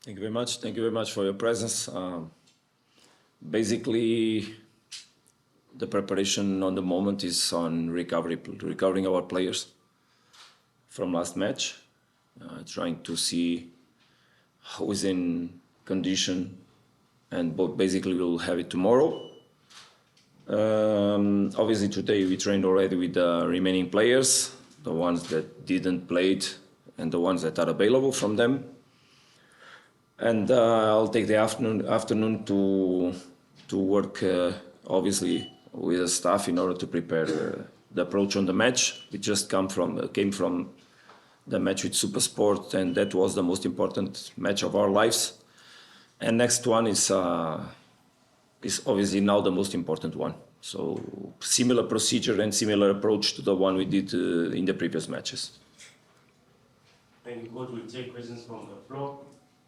Thank you very much. Thank you very much for your presence. Basically, the preparation on the moment is on recovering our players from last match, trying to see who is in condition, and basically we'll have it tomorrow. Obviously today we trained already with the remaining players, the ones that didn't play it and the ones that are available from them. And I'll take the afternoon to work obviously with the staff in order to prepare the approach on the match. We just came from the match with Supersport, and that was the most important match of our lives. And next one is obviously now the most important one. So similar procedure and similar approach to the one we did in the previous matches. Thank you, Coach. We'll take questions from the floor.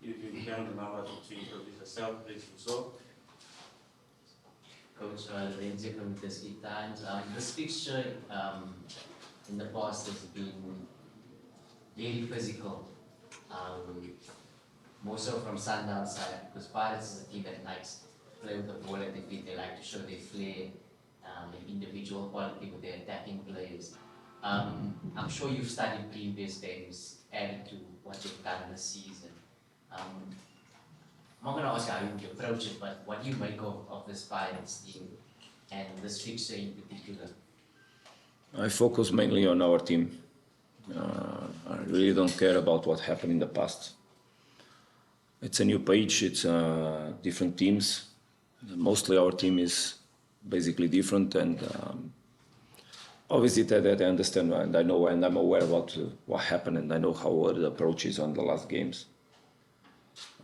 If you can remember to introduce yourself, please do so. Coach Renzi from the Ski Times. This fixture in the past has been really physical, more so from Sundowns side, because Pirates is a team that likes to play with the ball at their feet. They like to show their flair, individual quality with their attacking players. I'm sure you've studied previous games, added to what they've done this season. I'm not going to ask you how you approach it, but what do you make of this Pirates team and this fixture in particular? I focus mainly on our team. I really don't care about what happened in the past. It's a new page, it's different teams. Mostly our team is basically different, and obviously that I understand and I know and I'm aware about what happened, and I know how the approach is on the last games.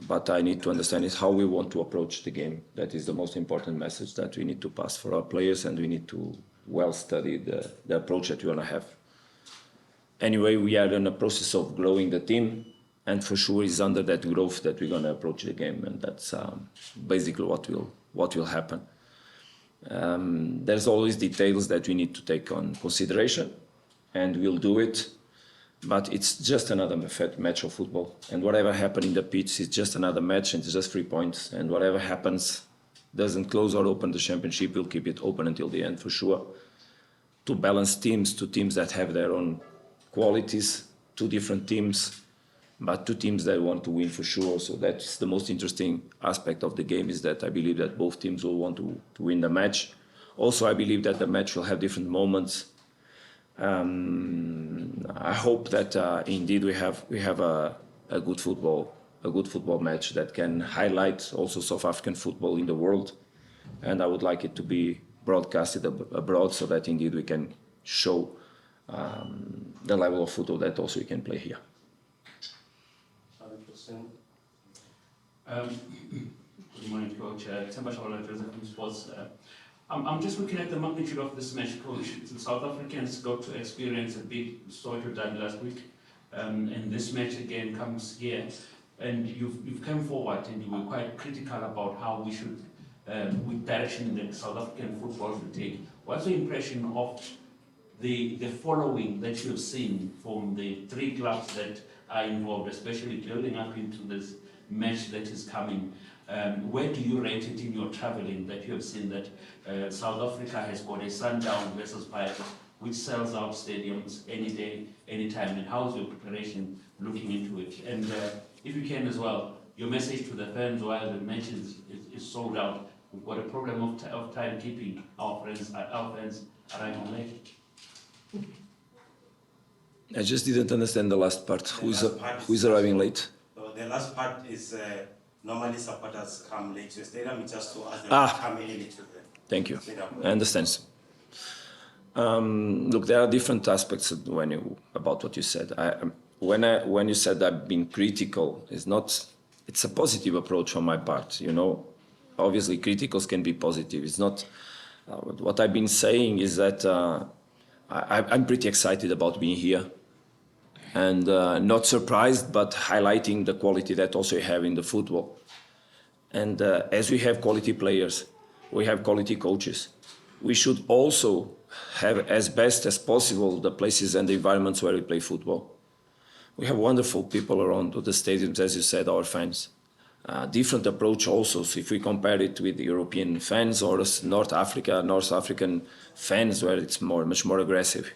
But I need to understand is how we want to approach the game. That is the most important message that we need to pass for our players, and we need to well study the approach that we want to have. Anyway, we are in a process of growing the team, and for sure it's under that growth that we're going to approach the game, and that's basically what will happen. There's always details that we need to take on consideration, and we'll do it. But it's just another match of football, and whatever happened in the pitch is just another match, and it's just 3 points. And whatever happens doesn't close or open the championship. We'll keep it open until the end for sure. To balance teams, two teams that have their own qualities, two different teams, but two teams that want to win for sure. So that's the most interesting aspect of the game, is that I believe that both teams will want to win the match. Also, I believe that the match will have different moments. I hope that indeed we have a good football match that can highlight also South African football in the world, and I would like it to be broadcasted abroad so that indeed we can show the level of football that also we can play here. 100%. Good morning, Coach. Temba Shawala, President of Sports. I'm just looking at the magnitude of this match, Coach. The South Africans got to experience a big storyline last week, and this match again comes here. And you've come forward and you were quite critical about how we should, with direction that South African football should take. What's the impression of the following that you've seen from the 3 clubs that are involved, especially building up into this match that is coming? Where do you rate it in your traveling that you have seen that South Africa has got a Sundown versus Pirates, which sells out stadiums any day, any time, and how is your preparation looking into it? And if you can as well, your message to the fans while the match is sold out. We've got a problem of time keeping our fans arriving late. I just didn't understand the last part. Who is arriving late? The last part is normally supporters come late to the stadium, just to ask them to come early to the Thank you. stadium. I understand. Look, there are different aspects about what you said. When you said I've been critical, it's a positive approach on my part. You know, obviously criticals can be positive. It's not. What I've been saying is that I'm pretty excited about being here, and not surprised, but highlighting the quality that also you have in the football. And as we have quality players, we have quality coaches. We should also have, as best as possible, the places and the environments where we play football. We have wonderful people around the stadiums, as you said, our fans. different approach also. So if we compare it with European fans or North African fans, where it's much more aggressive.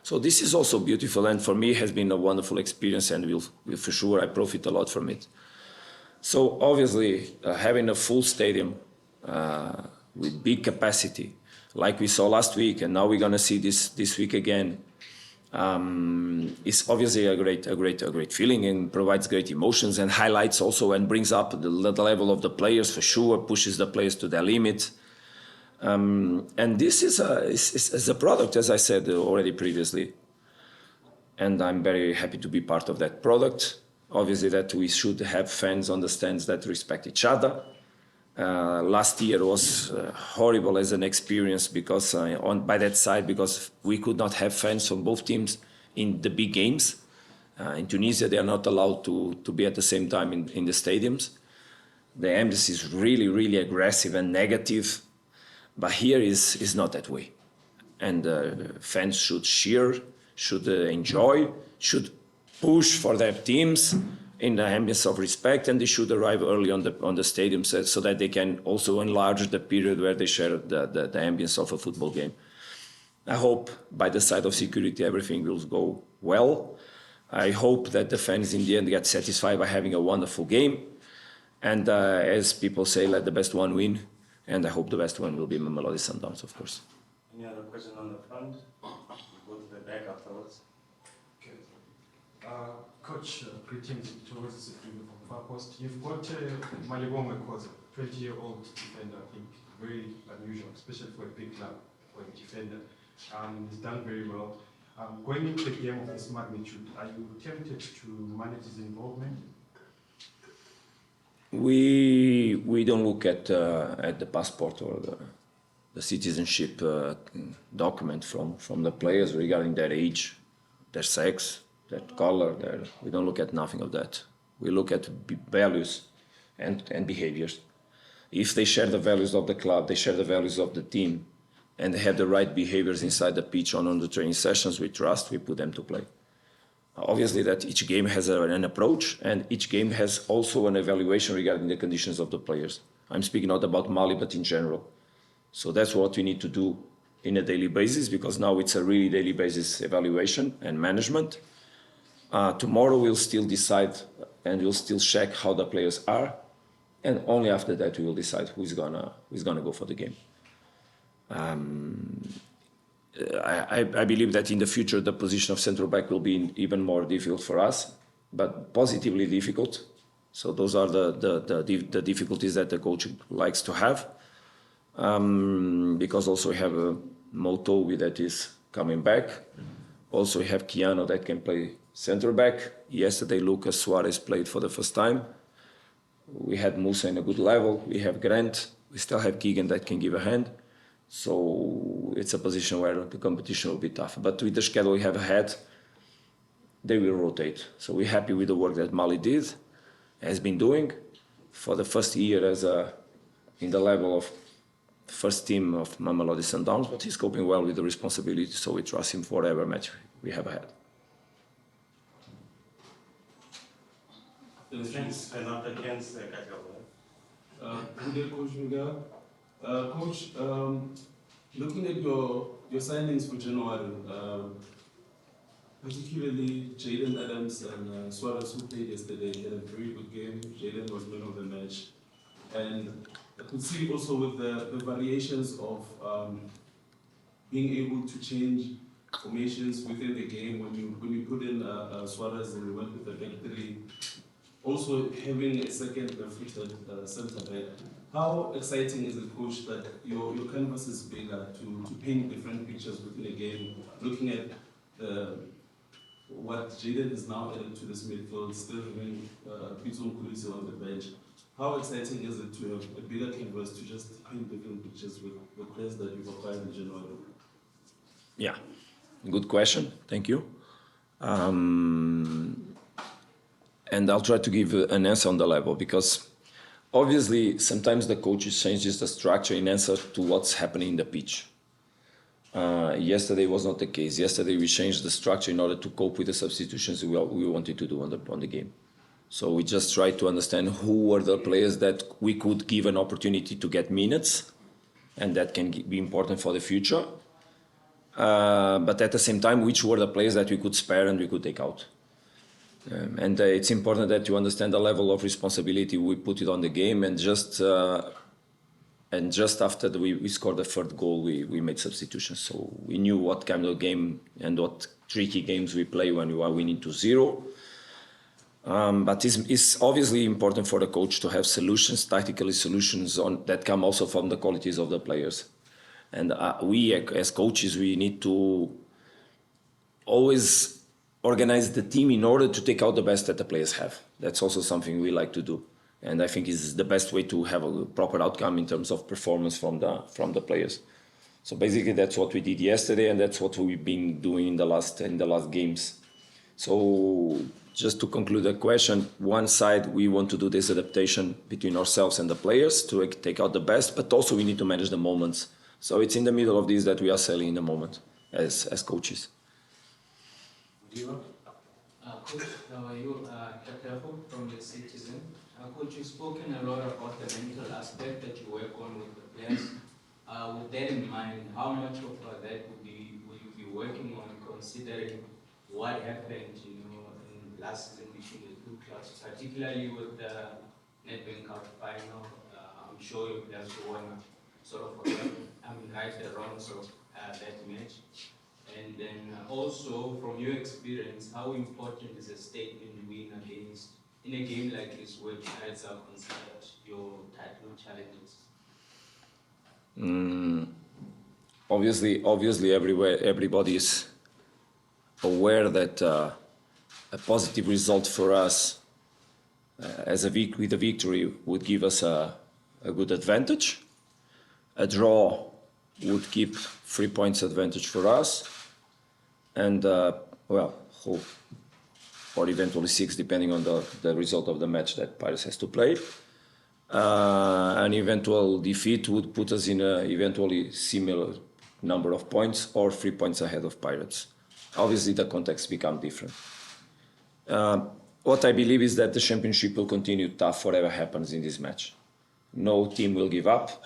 So this is also beautiful, and for me has been a wonderful experience, and will for sure I profit a lot from it. So obviously having a full stadium with big capacity, like we saw last week, and now we're gonna see this week again, is obviously a great feeling, and provides great emotions and highlights also, and brings up the level of the players for sure, pushes the players to their limit. And this is a product, as I said already previously, and I'm very happy to be part of that product. Obviously that we should have fans on the stands that respect each other. Last year was horrible as an experience because by that side, because we could not have fans from both teams in the big games. In Tunisia, they are not allowed to be at the same time in the stadiums. The ambience is really aggressive and negative, but here is not that way. And fans should cheer, should enjoy, should push for their teams in the ambience of respect, and they should arrive early on the stadium so that they can also enlarge the period where they share the ambience of a football game. I hope by the side of security everything will go well. I hope that the fans in the end get satisfied by having a wonderful game. And as people say, let the best one win. And I hope the best one will be Mamelodi Sundowns, of course. Any other question on the front? We'll go to the back afterwards. Coach, greetings towards from Far Coast. You've got Malibongwe Khoza, 20-year-old defender, I think, very unusual, especially for a big club, for a defender. He's done very well. Going into a game of this magnitude, are you tempted to manage his involvement? We don't look at the passport or the citizenship document from the players regarding their age, their sex, their color. We don't look at nothing of that. We look at values and behaviors. If they share the values of the club, they share the values of the team, and they have the right behaviors inside the pitch on the training sessions, we trust, we put them to play. Obviously that each game has an approach, and each game has also an evaluation regarding the conditions of the players. I'm speaking not about Mali, but in general. So that's what we need to do in a daily basis, because now it's a really daily basis evaluation and management. Tomorrow we'll still decide and we'll still check how the players are, and only after that we will decide who's gonna go for the game. I believe that in the future the position of central back will be even more difficult for us, but positively difficult. So those are the difficulties that the coach likes to have, because also we have a Motowi that is coming back. Also we have Kiano that can play center back. Yesterday Lucas Suarez played for the first time. We had Musa in a good level. We have Grant. We still have Keegan that can give a hand. So it's a position where the competition will be tough. But with the schedule we have ahead, they will rotate. So we're happy with the work that Mali has been doing for the first year in the level of first team of Mamelodi Sundowns, but he's coping well with the responsibility, so we trust him for whatever match we have ahead. Thanks. And not against Kajal. Good day, Coach Miguel. Coach, looking at your signings for January, particularly Jaden Adams and Suarez, who played yesterday, had a very good game. Jaden was man of the match. And I could see also with the variations of being able to change formations within the game when you put in Suarez and you went with the back three. Also having a second footed centre back. How exciting is it, Coach, that your canvas is bigger to paint different pictures within a game, looking at what Jaden is now added to this midfield, still having Pizzo Kulisi on the bench. How exciting is it to have a bigger canvas to just paint different pictures with the players that you've acquired in January? Yeah, good question. Thank you. And I'll try to give an answer on the level, because obviously sometimes the coach changes the structure in answer to what's happening in the pitch. Yesterday was not the case. Yesterday we changed the structure in order to cope with the substitutions we wanted to do on the game. So we just tried to understand who were the players that we could give an opportunity to get minutes, and that can be important for the future. But at the same time, which were the players that we could spare and we could take out. And it's important that you understand the level of responsibility we put it on the game, and just after we scored the third goal, we made substitutions. So we knew what kind of game and what tricky games we play when we are winning 2-0. But it's obviously important for the coach to have solutions, tactical solutions that come also from the qualities of the players. And we, as coaches, we need to always organize the team in order to take out the best that the players have. That's also something we like to do. And I think is the best way to have a proper outcome in terms of performance from the players. So basically that's what we did yesterday, and that's what we've been doing in the last games. So just to conclude the question, one side we want to do this adaptation between ourselves and the players to take out the best, but also we need to manage the moments. So it's in the middle of this that we are selling in the moment as coaches. Coach, how are you? Katafo from the Citizen. Coach, you've spoken a lot about the mental aspect that you work on with the players. With that in mind, how much of that will you be working on, considering what happened, in last season between the two clubs, particularly with the Nedbank Cup final? I'm sure you players want sort of right the wrongs of that match. And then also, from your experience, how important is a statement win in a game like this, where sides are considered your title challenges? Obviously, everybody is aware that a positive result for us with a victory would give us a good advantage. A draw would keep 3 points advantage for us, and or eventually 6, depending on the result of the match that Pirates has to play. An eventual defeat would put us in a eventually similar number of points or 3 points ahead of Pirates. Obviously, the context becomes different. What I believe is that the championship will continue tough whatever happens in this match. No team will give up,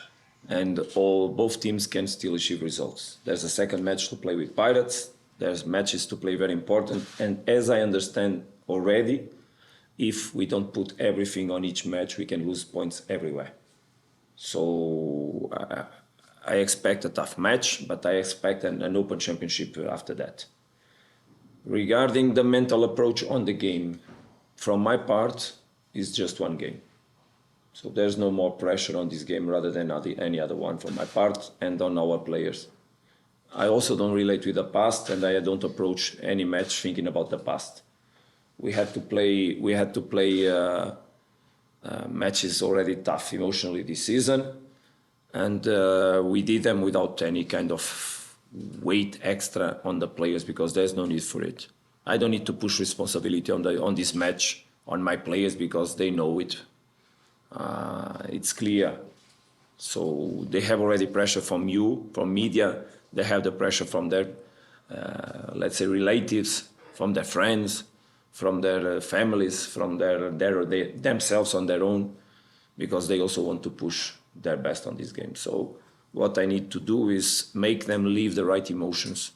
and both teams can still achieve results. There's a second match to play with Pirates. There's matches to play, very important. And as I understand already, if we don't put everything on each match, we can lose points everywhere. So I expect a tough match, but I expect an open championship after that. Regarding the mental approach on the game, from my part, it's just one game. So there's no more pressure on this game rather than any other one from my part and on our players. I also don't relate with the past, and I don't approach any match thinking about the past. We had to play matches already tough emotionally this season, and we did them without any kind of weight extra on the players because there's no need for it. I don't need to push responsibility on this match on my players because they know it. It's clear. So they have already pressure from you, from media. They have the pressure from their, let's say, relatives, from their friends, from their families, from themselves on their own, because they also want to push their best on this game. So what I need to do is make them live the right emotions,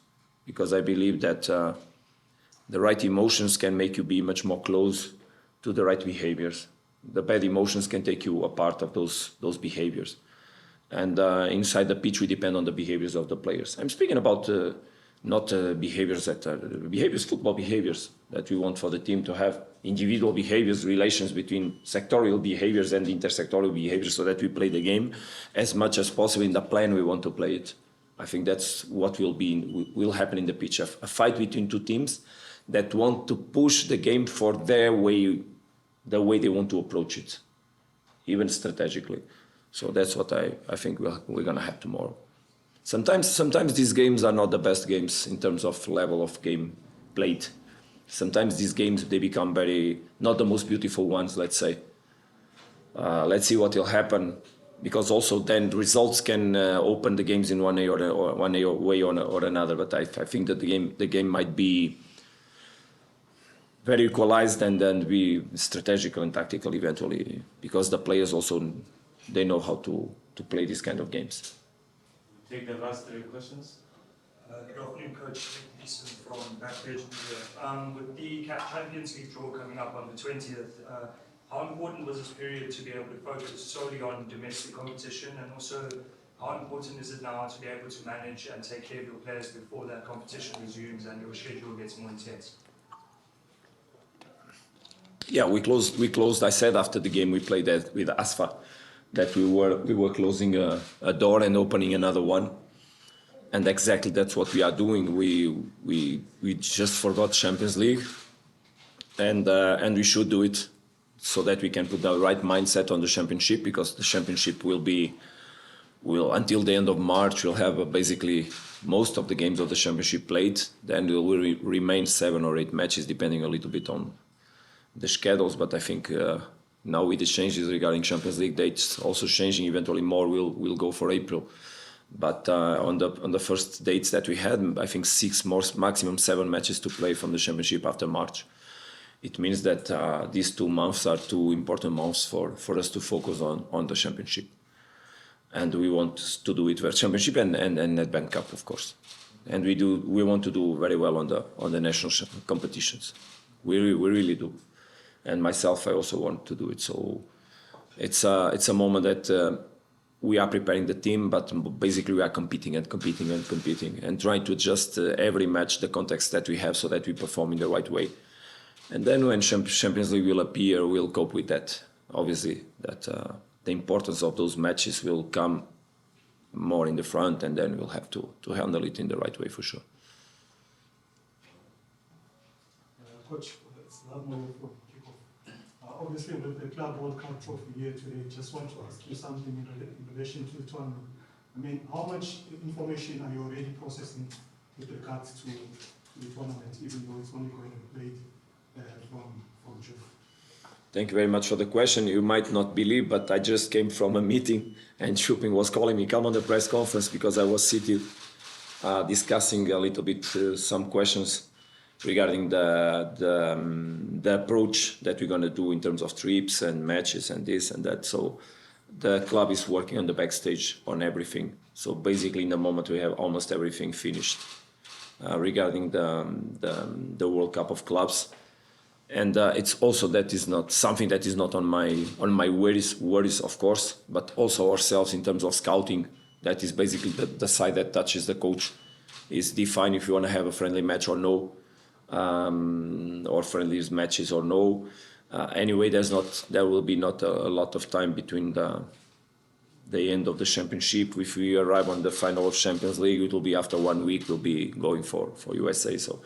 because I believe that the right emotions can make you be much more close to the right behaviors. The bad emotions can take you apart of those behaviors. And inside the pitch, we depend on the behaviors of the players. I'm speaking about not behaviors that are behaviors, football behaviors that we want for the team to have, individual behaviors, relations between sectorial behaviors and intersectorial behaviors, so that we play the game as much as possible in the plan we want to play it. I think that's what will happen in the pitch, a fight between two teams that want to push the game for their way, the way they want to approach it, even strategically. So that's what I think we're going to have tomorrow. Sometimes these games are not the best games in terms of level of game played. Sometimes these games, they become not the most beautiful ones, let's say. Let's see what will happen, because also then results can open the games in one way or another. But I think that the game might be very equalized, and then be strategical and tactical eventually, because the players also, they know how to play these kind of games. Take the last 3 questions. Good afternoon, Coach. This is from Backpage Media. With the Champions League draw coming up on the 20th, how important was this period to be able to focus solely on domestic competition, and also how important is it now to be able to manage and take care of your players before that competition resumes and your schedule gets more intense? Yeah, we closed. I said after the game we played that with Asfa, that we were closing a door and opening another one, and exactly that's what we are doing. We just forgot Champions League, and we should do it so that we can put the right mindset on the championship, because the championship will until the end of March we'll have basically most of the games of the championship played. Then there will remain 7 or 8 matches, depending a little bit on the schedules, but I think now with the changes regarding Champions League dates also changing, eventually more will go for April. But on the first dates that we had, I think 6 more, maximum 7 matches to play from the Championship after March. It means that these 2 months are 2 important months for us to focus on the Championship. And we want to do it for Championship and Nedbank Cup, of course. And we want to do very well on the national competitions. We really do. And myself, I also want to do it. So it's a moment that we are preparing the team, but basically we are competing and trying to adjust every match the context that we have so that we perform in the right way. And then when Champions League will appear, we'll cope with that. Obviously, that the importance of those matches will come more in the front, and then we'll have to handle it in the right way for sure. Coach, it's not more for kickoff. Obviously, with the Club World Cup trophy here today, just want to ask you something in relation to the tournament. I mean, how much information are you already processing with regards to the tournament, even though it's only going to be played from June? Thank you very much for the question. You might not believe, but I just came from a meeting and Shuping was calling me, come on the press conference, because I was seated discussing a little bit some questions regarding the approach that we're going to do in terms of trips and matches and this and that. So the club is working on the backstage on everything. So basically in the moment we have almost everything finished regarding the World Cup of Clubs. And it's also that is not something that is not on my worries, of course, but also ourselves in terms of scouting. That is basically the side that touches the coach, is define if you want to have a friendly match or no, or friendly matches or no. Anyway, there will be not a lot of time between the end of the championship. If we arrive on the final of Champions League, it will be after 1 week. We'll be going for USA. So.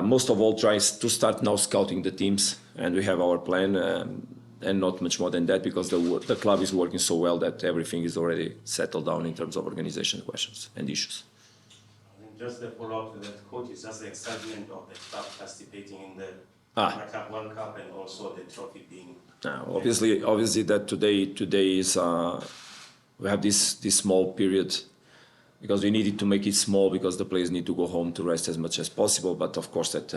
Most of all, tries to start now scouting the teams, and we have our plan, and not much more than that, because the club is working so well that everything is already settled down in terms of organization questions and issues. And just a follow-up to that, coach, is just the excitement of the club participating in the World Cup and also the trophy being. Obviously, that today is we have this small period. Because we needed to make it small, because the players need to go home to rest as much as possible. But of course, that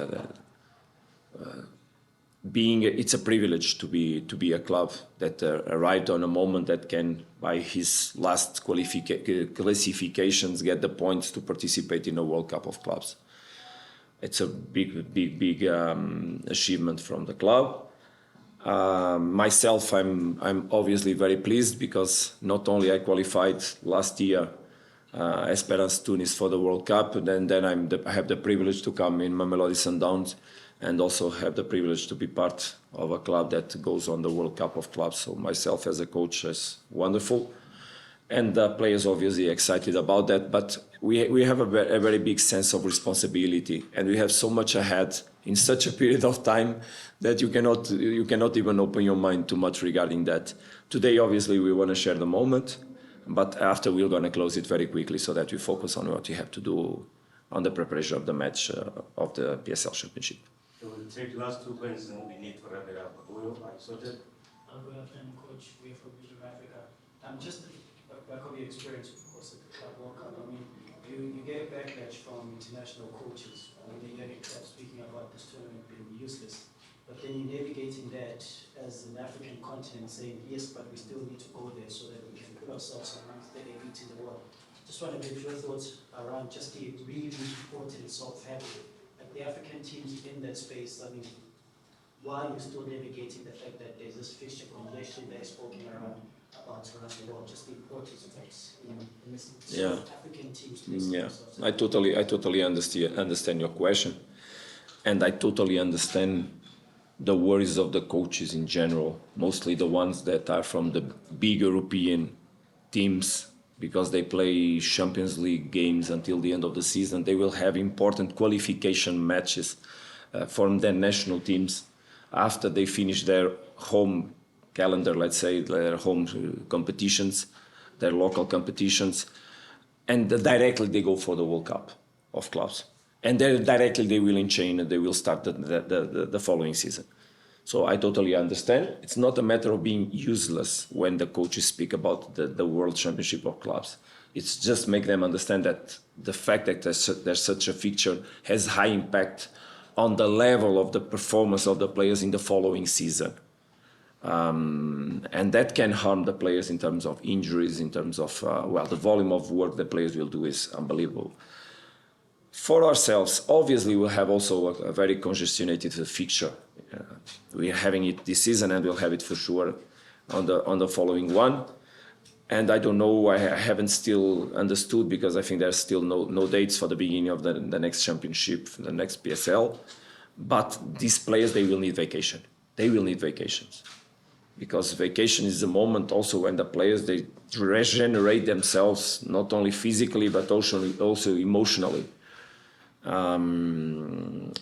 it's a privilege to be a club that arrived on a moment that can, by his last classifications, get the points to participate in a World Cup of Clubs. It's a big achievement from the club. Myself, I'm obviously very pleased, because not only I qualified last year. Esperance Tunis for the World Cup. Then I have the privilege to come in Mamelodi Sundowns, and also have the privilege to be part of a club that goes on the World Cup of Clubs. So myself as a coach is wonderful, and the players obviously excited about that. But we have a very big sense of responsibility, and we have so much ahead in such a period of time that you cannot even open your mind too much regarding that. Today, obviously, we want to share the moment. But after we're going to close it very quickly, so that we focus on what we have to do on the preparation of the match of the PSL Championship. So we'll take the last 2 questions and we need to wrap it up. Will, I sorted. Good afternoon, Coach. We're from Africa. Just back of your experience, of course, at the Club World Cup. I mean, you get backlash from international coaches. They hear you speaking about this tournament being useless. But then you're navigating that as an African continent, saying, yes, but we still need to go there so that we can put ourselves amongst the elite in the world. Just want to get your thoughts around just the really importance of having the African teams in that space. I mean, why are you still navigating the fact that there's this fixture congestion that's spoken around the world, just the importance of African teams. Yeah, I totally understand your question, and I totally understand the worries of the coaches in general, mostly the ones that are from the big European teams, because they play Champions League games until the end of the season. They will have important qualification matches for their national teams after they finish their home calendar, let's say, their home competitions, their local competitions, and directly they go for the World Cup of clubs. And then directly they will enchain and they will start the following season. So I totally understand. It's not a matter of being useless when the coaches speak about the World Championship of Clubs. It's just make them understand that the fact that there's such a fixture has high impact on the level of the performance of the players in the following season. And that can harm the players in terms of injuries, in terms of, the volume of work the players will do is unbelievable. For ourselves, obviously, we'll have also a very congested fixture. We are having it this season, and we'll have it for sure on the following one. And I don't know, I haven't still understood, because I think there's still no dates for the beginning of the next championship, the next PSL. But these players, they will need vacation. They will need vacations. Because vacation is the moment also when the players, they regenerate themselves, not only physically, but also emotionally. And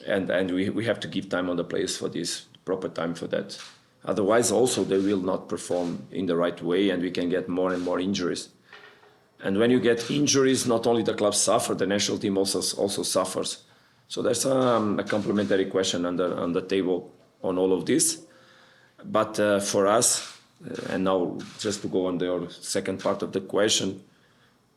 we have to give time on the players for this, proper time for that. Otherwise, also, they will not perform in the right way, and we can get more and more injuries. And when you get injuries, not only the clubs suffer, the national team also suffers. So there's a complementary question on the table on all of this. But for us, and now just to go on the second part of the question,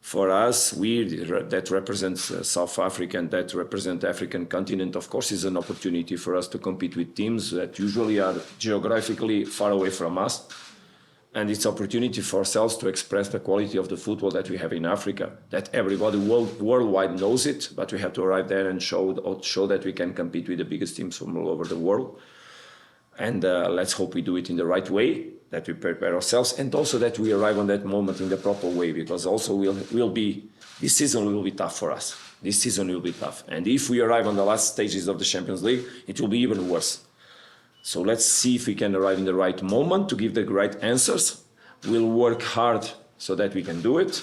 for us, that represents South Africa and that represent the African continent, of course, is an opportunity for us to compete with teams that usually are geographically far away from us. And it's an opportunity for ourselves to express the quality of the football that we have in Africa, that everybody worldwide knows it, but we have to arrive there and show that we can compete with the biggest teams from all over the world. And let's hope we do it in the right way, that we prepare ourselves, and also that we arrive on that moment in the proper way, because also this season will be tough for us. This season will be tough. And if we arrive on the last stages of the Champions League, it will be even worse. So let's see if we can arrive in the right moment to give the right answers. We'll work hard so that we can do it,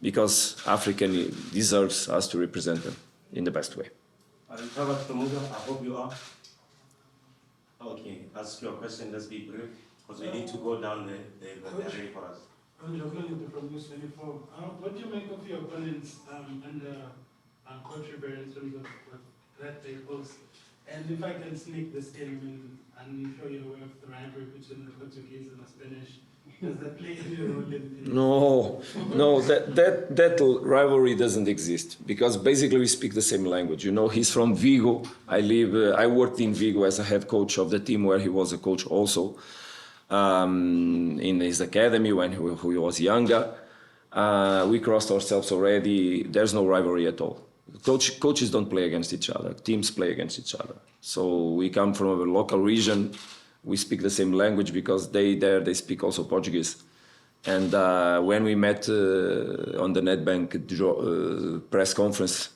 because Africa deserves us to represent them in the best way. I hope you are. Okay, ask your question, let's be brief, because we need to go down the array for us. From News 24. What do you make of your opponents under Coach Rivera in terms of that they post? And if I can sneak this in, I'm sure you're aware of the rivalry between the Portuguese and the Spanish. Does that play any role in No, that rivalry doesn't exist, because basically we speak the same language. You know, he's from Vigo. I worked in Vigo as a head coach of the team where he was a coach also, in his academy when he was younger. We crossed ourselves already. There's no rivalry at all. Coaches don't play against each other. Teams play against each other. So we come from a local region. We speak the same language because they speak also Portuguese. And when we met on the NetBank press conference,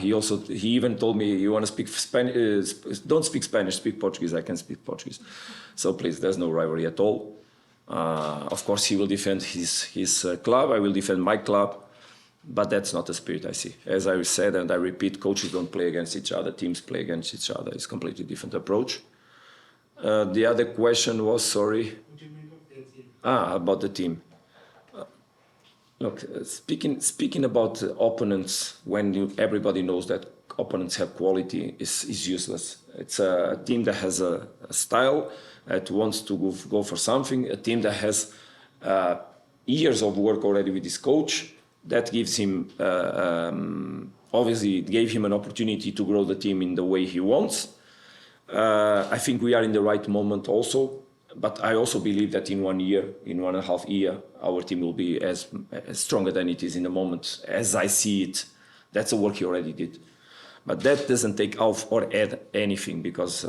he even told me, "You want to speak Spanish? Don't speak Spanish. Speak Portuguese. I can speak Portuguese." So please, there's no rivalry at all. Of course, he will defend his club. I will defend my club. But that's not the spirit I see. As I said, and I repeat, coaches don't play against each other. Teams play against each other. It's a completely different approach. The other question was, sorry? About the team. Look, speaking about opponents, when everybody knows that opponents have quality, is useless. It's a team that has a style, that wants to go for something, a team that has years of work already with this coach. That gives him, obviously, it gave him an opportunity to grow the team in the way he wants. I think we are in the right moment also, but I also believe that in 1 year, in 1.5 years, our team will be as stronger than it is in the moment, as I see it. That's the work he already did. But that doesn't take off or add anything, because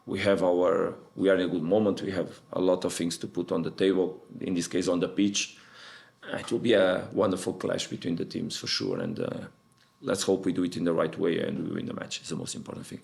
we are in a good moment. We have a lot of things to put on the table, in this case on the pitch. It will be a wonderful clash between the teams for sure, and let's hope we do it in the right way and we win the match. It's the most important thing.